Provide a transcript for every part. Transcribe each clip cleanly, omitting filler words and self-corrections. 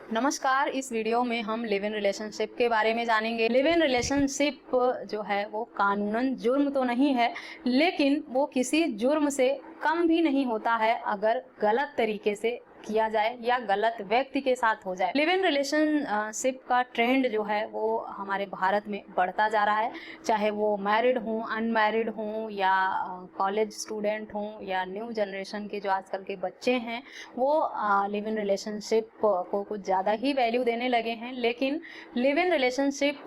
नमस्कार। इस वीडियो में हम लिव इन रिलेशनशिप के बारे में जानेंगे। लिव इन रिलेशनशिप जो है वो कानूनन जुर्म तो नहीं है, लेकिन वो किसी जुर्म से कम भी नहीं होता है अगर गलत तरीके से किया जाए या गलत व्यक्ति के साथ हो जाए। लिव इन रिलेशनशिप का ट्रेंड जो है वो हमारे भारत में बढ़ता जा रहा है, चाहे वो मैरिड हों, अनमैरिड हों या कॉलेज स्टूडेंट हों या न्यू जनरेशन के जो आजकल के बच्चे हैं वो लिव इन रिलेशनशिप को कुछ ज़्यादा ही वैल्यू देने लगे हैं। लेकिन लिव इन रिलेशनशिप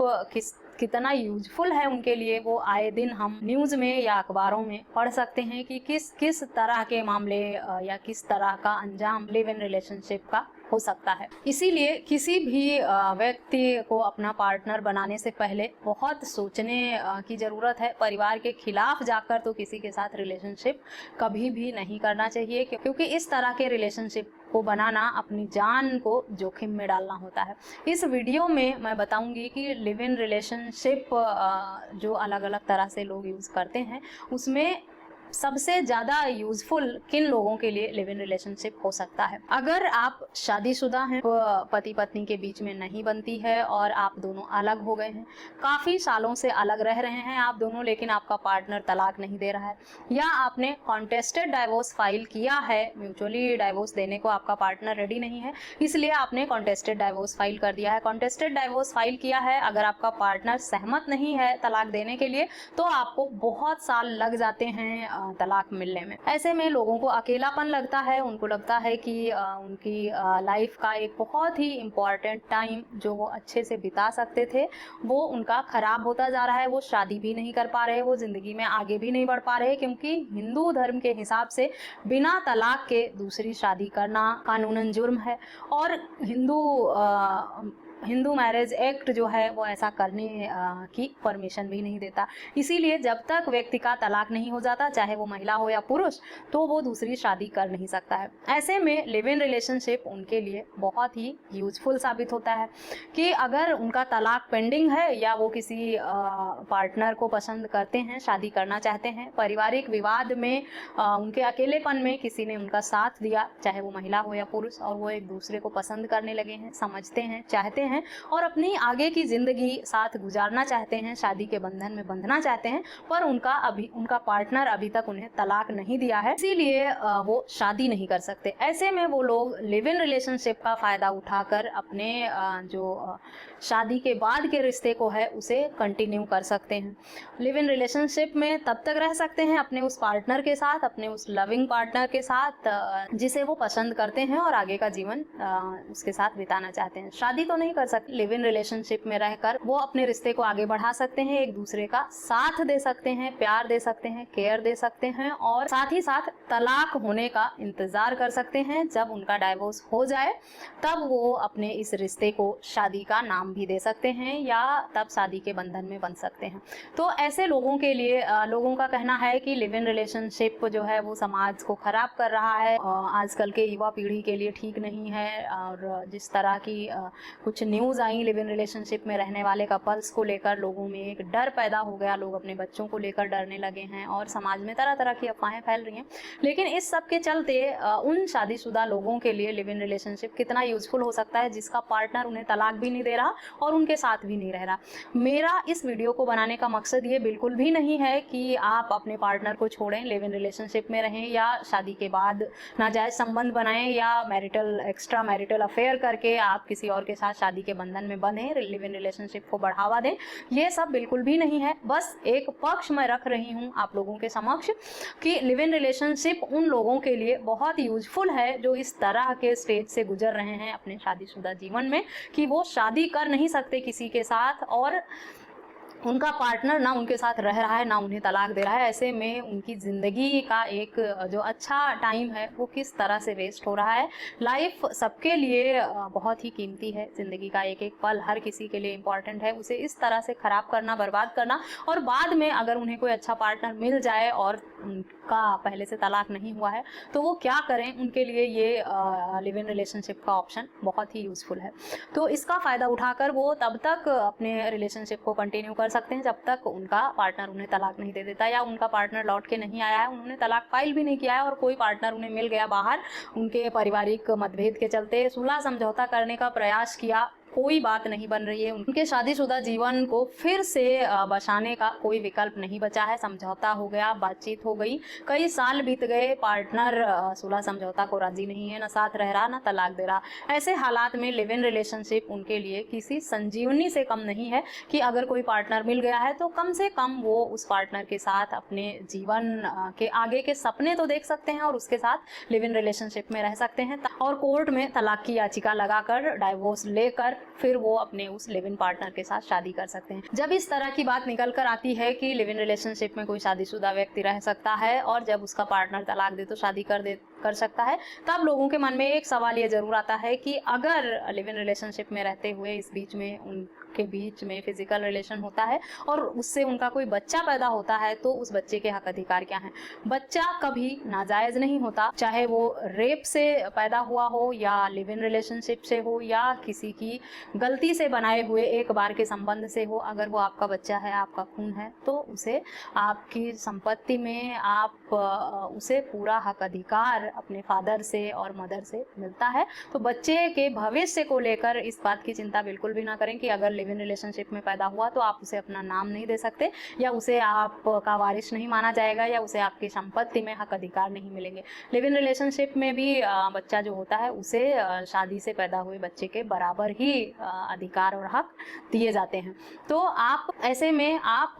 कितना यूजफुल है उनके लिए वो आए दिन हम न्यूज़ में या अखबारों में पढ़ सकते हैं कि किस किस तरह के मामले या किस तरह का अंजाम लिव इन रिलेशनशिप का हो सकता है। इसीलिए किसी भी व्यक्ति को अपना पार्टनर बनाने से पहले बहुत सोचने की ज़रूरत है। परिवार के खिलाफ जाकर तो किसी के साथ रिलेशनशिप कभी भी नहीं करना चाहिए, क्योंकि इस तरह के रिलेशनशिप को बनाना अपनी जान को जोखिम में डालना होता है। इस वीडियो में मैं बताऊंगी कि लिव इन रिलेशनशिप जो अलग अलग तरह से लोग यूज़ करते हैं उसमें सबसे ज़्यादा यूजफुल किन लोगों के लिए लिव इन रिलेशनशिप हो सकता है। अगर आप शादीशुदा हैं, पति पत्नी के बीच में नहीं बनती है और आप दोनों अलग हो गए हैं, काफ़ी सालों से अलग रह रहे हैं आप दोनों, लेकिन आपका पार्टनर तलाक नहीं दे रहा है, या आपने कॉन्टेस्टेड डाइवोर्स फाइल किया है, म्यूचुअली डाइवोर्स देने को आपका पार्टनर रेडी नहीं है, इसलिए आपने कॉन्टेस्टेड डाइवोर्स फाइल कर दिया है। कॉन्टेस्टेड डाइवोर्स फाइल किया है, अगर आपका पार्टनर सहमत नहीं है तलाक देने के लिए तो आपको बहुत साल लग जाते हैं तलाक मिलने में। ऐसे में लोगों को अकेलापन लगता है, उनको लगता है कि उनकी लाइफ का एक बहुत ही इम्पॉर्टेंट टाइम जो वो अच्छे से बिता सकते थे वो उनका खराब होता जा रहा है। वो शादी भी नहीं कर पा रहे, वो जिंदगी में आगे भी नहीं बढ़ पा रहे, क्योंकि हिंदू धर्म के हिसाब से बिना तलाक के दूसरी शादी करना कानूनन जुर्म है और हिंदू मैरिज एक्ट जो है वो ऐसा करने की परमिशन भी नहीं देता। इसीलिए जब तक व्यक्ति का तलाक नहीं हो जाता, चाहे वो महिला हो या पुरुष, तो वो दूसरी शादी कर नहीं सकता है। ऐसे में लिव इन रिलेशनशिप उनके लिए बहुत ही यूजफुल साबित होता है कि अगर उनका तलाक पेंडिंग है या वो किसी पार्टनर को पसंद करते हैं, शादी करना चाहते हैं, पारिवारिक विवाद में उनके अकेलेपन में किसी ने उनका साथ दिया, चाहे वो महिला हो या पुरुष, और वो एक दूसरे को पसंद करने लगे हैं, समझते हैं, चाहते हैं और अपनी आगे की जिंदगी साथ गुजारना चाहते हैं, शादी के बंधन में बंधना चाहते हैं, पर उनका पार्टनर अभी तक उन्हें तलाक नहीं दिया है, इसीलिए वो शादी नहीं कर सकते। ऐसे में वो लोग लिव इन रिलेशनशिप का फायदा उठाकर अपने जो शादी के बाद के रिश्ते को है उसे कंटिन्यू कर सकते हैं। लिव इन रिलेशनशिप में तब तक रह सकते हैं अपने उस पार्टनर के साथ, अपने उस लविंग पार्टनर के साथ जिसे वो पसंद करते हैं और आगे का जीवन उसके साथ बिताना चाहते हैं। शादी तो नहीं कर सकते, लिव इन रिलेशनशिप में रहकर वो अपने रिश्ते को आगे बढ़ा सकते हैं, एक दूसरे का साथ दे सकते हैं, प्यार दे सकते हैं, केयर दे सकते हैं और साथ ही साथ तलाक होने का इंतजार कर सकते हैं। जब उनका डाइवोर्स हो जाए तब वो अपने इस रिश्ते को शादी का नाम भी दे सकते हैं या तब शादी के बंधन में बंध सकते हैं। तो ऐसे लोगों के लिए लोगों का कहना है कि लिव इन रिलेशनशिप जो है वो समाज को खराब कर रहा है, आजकल के युवा पीढ़ी के लिए ठीक नहीं है। और जिस तरह की कुछ news I live in relationship में रहने वाले कपल्स को लेकर, लोगों में एक डर पैदा हो गया, लोग अपने बच्चों को लेकर डरने लगे हैं और समाज में तरह तरह की अफवाहें फैल रही हैं। लेकिन इस सब के चलते उन शादीशुदा लोगों के लिए लिव इन रिलेशनशिप कितना यूजफुल हो सकता है जिसका पार्टनर उन्हें तलाक भी नहीं दे रहा और उनके साथ भी नहीं रह रहा। मेरा इस वीडियो को बनाने का मकसद ये बिल्कुल भी नहीं है कि आप अपने पार्टनर को छोड़ें, लिव इन रिलेशनशिप में रहें या शादी के बाद नाजायज संबंध बनाएं या एक्स्ट्रा मैरिटल अफेयर करके आप किसी और के साथ शादी के बंधन में बंधे, लिव इन रिलेशनशिप को बढ़ावा दें। ये सब बिल्कुल भी नहीं है। बस एक पक्ष मैं रख रही हूँ आप लोगों के समक्ष कि लिव इन रिलेशनशिप उन लोगों के लिए बहुत यूजफुल है जो इस तरह के स्टेज से गुजर रहे हैं अपने शादीशुदा जीवन में कि वो शादी कर नहीं सकते किसी के साथ और उनका पार्टनर ना उनके साथ रह रहा है ना उन्हें तलाक दे रहा है। ऐसे में उनकी ज़िंदगी का एक जो अच्छा टाइम है वो किस तरह से वेस्ट हो रहा है। लाइफ सबके लिए बहुत ही कीमती है, ज़िंदगी का एक एक पल हर किसी के लिए इम्पॉर्टेंट है, उसे इस तरह से ख़राब करना, बर्बाद करना और बाद में अगर उन्हें कोई अच्छा पार्टनर मिल जाए और उनका पहले से तलाक नहीं हुआ है तो वो क्या करें, उनके लिए ये लिव इन रिलेशनशिप का ऑप्शन बहुत ही यूज़फुल है। तो इसका फ़ायदा उठाकर वो तब तक अपने रिलेशनशिप को कंटिन्यू कर सकते हैं जब तक उनका पार्टनर उन्हें तलाक नहीं दे देता, या उनका पार्टनर लौट के नहीं आया है, उन्होंने तलाक फाइल भी नहीं किया है और कोई पार्टनर उन्हें मिल गया बाहर, उनके पारिवारिक मतभेद के चलते सुलह समझौता करने का प्रयास किया, कोई बात नहीं बन रही है, उनके शादीशुदा जीवन को फिर से बसाने का कोई विकल्प नहीं बचा है, समझौता हो गया, बातचीत हो गई, कई साल बीत गए, पार्टनर सुलह समझौता को राजी नहीं है, न साथ रह रहा न तलाक दे रहा। ऐसे हालात में लिव इन रिलेशनशिप उनके लिए किसी संजीवनी से कम नहीं है कि अगर कोई पार्टनर मिल गया है तो कम से कम वो उस पार्टनर के साथ अपने जीवन के आगे के सपने तो देख सकते हैं और उसके साथ लिव इन रिलेशनशिप में रह सकते हैं, और कोर्ट में तलाक की याचिका लगाकर, डाइवोर्स लेकर फिर वो अपने उस लिव इन पार्टनर के साथ शादी कर सकते हैं। जब इस तरह की बात निकल कर आती है कि लिव इन रिलेशनशिप में कोई शादीशुदा व्यक्ति रह सकता है और जब उसका पार्टनर तलाक दे तो शादी कर सकता है, तब लोगों के मन में एक सवाल ये जरूर आता है कि अगर लिव इन रिलेशनशिप में रहते हुए इस बीच में उनके बीच में फिजिकल रिलेशन होता है और उससे उनका कोई बच्चा पैदा होता है तो उस बच्चे के हक अधिकार क्या हैं? बच्चा कभी नाजायज नहीं होता, चाहे वो रेप से पैदा हुआ हो या लिव इन रिलेशनशिप से हो या किसी की गलती से बनाए हुए एक बार के संबंध से हो। अगर वो आपका बच्चा है, आपका खून है, तो उसे आपकी संपत्ति में आप उसे पूरा हक अधिकार अपने फादर से और मदर से मिलता है। तो बच्चे के भविष्य को लेकर इस बात की चिंता बिल्कुल भी ना करें कि अगर लिव इन रिलेशनशिप में पैदा हुआ तो आप उसे अपना नाम नहीं दे सकते या उसे आपका वारिस नहीं माना जाएगा या उसे आपकी संपत्ति में हक अधिकार नहीं मिलेंगे। लिव इन रिलेशनशिप में भी बच्चा जो होता है उसे शादी से पैदा हुए बच्चे के बराबर ही अधिकार और हक दिए जाते हैं। तो आप ऐसे में आप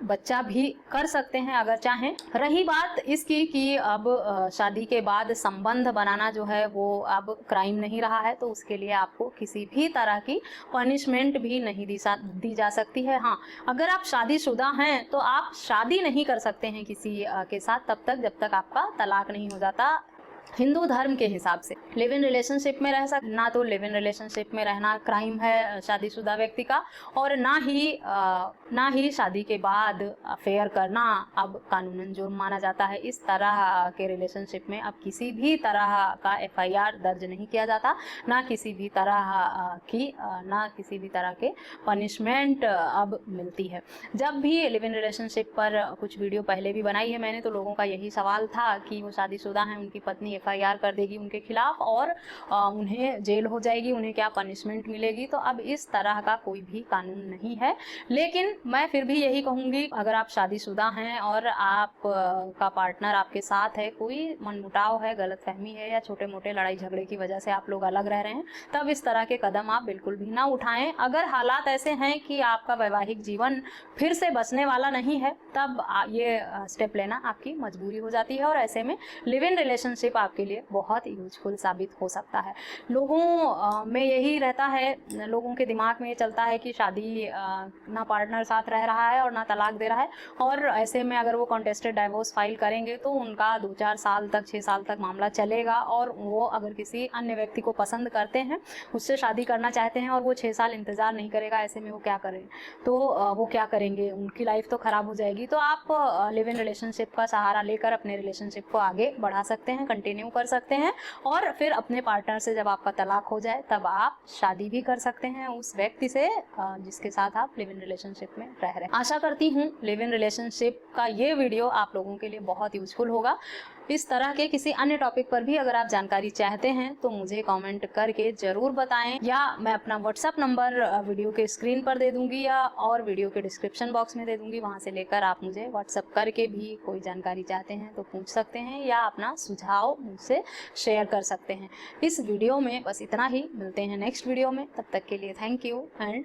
बच्चा भी कर सकते हैं अगर चाहें। रही बात इसकी कि अब शादी के बाद संबंध बनाना जो है वो अब क्राइम नहीं रहा है, तो उसके लिए आपको किसी भी तरह की पनिशमेंट भी नहीं दी जा सकती है। हाँ, अगर आप शादीशुदा हैं तो आप शादी नहीं कर सकते हैं किसी के साथ तब तक जब तक आपका तलाक नहीं हो जाता। हिंदू धर्म के हिसाब से लिव इन रिलेशनशिप में रह सकना, तो लिव इन रिलेशनशिप में रहना क्राइम है शादीशुदा व्यक्ति का, और ना ही शादी के बाद अफेयर करना अब कानूनन जुर्म माना जाता है। इस तरह के रिलेशनशिप में अब किसी भी तरह का FIR दर्ज नहीं किया जाता, ना किसी भी तरह के पनिशमेंट अब मिलती है। जब भी लिव इन रिलेशनशिप पर कुछ वीडियो पहले भी बनाई है मैंने, तो लोगों का यही सवाल था कि वो शादीशुदा हैं, उनकी पत्नी FIR कर देगी उनके खिलाफ और उन्हें जेल हो जाएगी, उन्हें क्या पनिशमेंट मिलेगी। तो अब इस तरह का कोई भी कानून नहीं है, लेकिन मैं फिर भी यही कहूँगी अगर आप शादीशुदा हैं और आप का पार्टनर आपके साथ है, कोई मनमुटाव है, गलतफहमी है या छोटे मोटे लड़ाई झगड़े की वजह से आप लोग अलग रह रहे हैं, तब इस तरह के कदम आप बिल्कुल भी ना उठाएं। अगर हालात ऐसे हैं कि आपका वैवाहिक जीवन फिर से बचने वाला नहीं है, तब ये स्टेप लेना आपकी मजबूरी हो जाती है और ऐसे में लिव इन रिलेशनशिप आपके लिए बहुत यूजफुल साबित हो सकता है। लोगों में यही रहता है, लोगों के दिमाग में ये चलता है कि शादी ना पार्टनर साथ रह रहा है और ना तलाक दे रहा है, और ऐसे में अगर वो कॉन्टेस्टेड डाइवोर्स फाइल करेंगे तो उनका 2-4 साल तक 6 साल तक मामला चलेगा, और वो अगर किसी अन्य व्यक्ति को पसंद करते हैं, उससे शादी करना चाहते हैं और वो 6 साल इंतजार नहीं करेगा, ऐसे में वो क्या करें? तो वो क्या करेंगे? उनकी लाइफ तो खराब हो जाएगी। तो आप लिव इन रिलेशनशिप का सहारा लेकर अपने रिलेशनशिप को आगे बढ़ा सकते हैं, कंटिन्यू कर सकते हैं, और फिर अपने पार्टनर से जब आपका तलाक हो जाए तब आप शादी भी कर सकते हैं उस व्यक्ति से जिसके साथ आप लिव इन रिलेशनशिप में रह रहे हैं। आशा करती हूँ लिव इन रिलेशनशिप का ये वीडियो आप लोगों के लिए बहुत यूजफुल होगा। इस तरह के किसी अन्य टॉपिक पर भी अगर आप जानकारी चाहते हैं तो मुझे कमेंट करके जरूर बताएं, या मैं अपना व्हाट्सएप नंबर वीडियो के स्क्रीन पर दे दूंगी या और वीडियो के डिस्क्रिप्शन बॉक्स में दे दूंगी, वहां से लेकर आप मुझे व्हाट्सएप करके भी कोई जानकारी चाहते हैं तो पूछ सकते हैं या अपना सुझाव मुझसे शेयर कर सकते हैं। इस वीडियो में बस इतना ही, मिलते हैं नेक्स्ट वीडियो में, तब तक के लिए थैंक यू एंड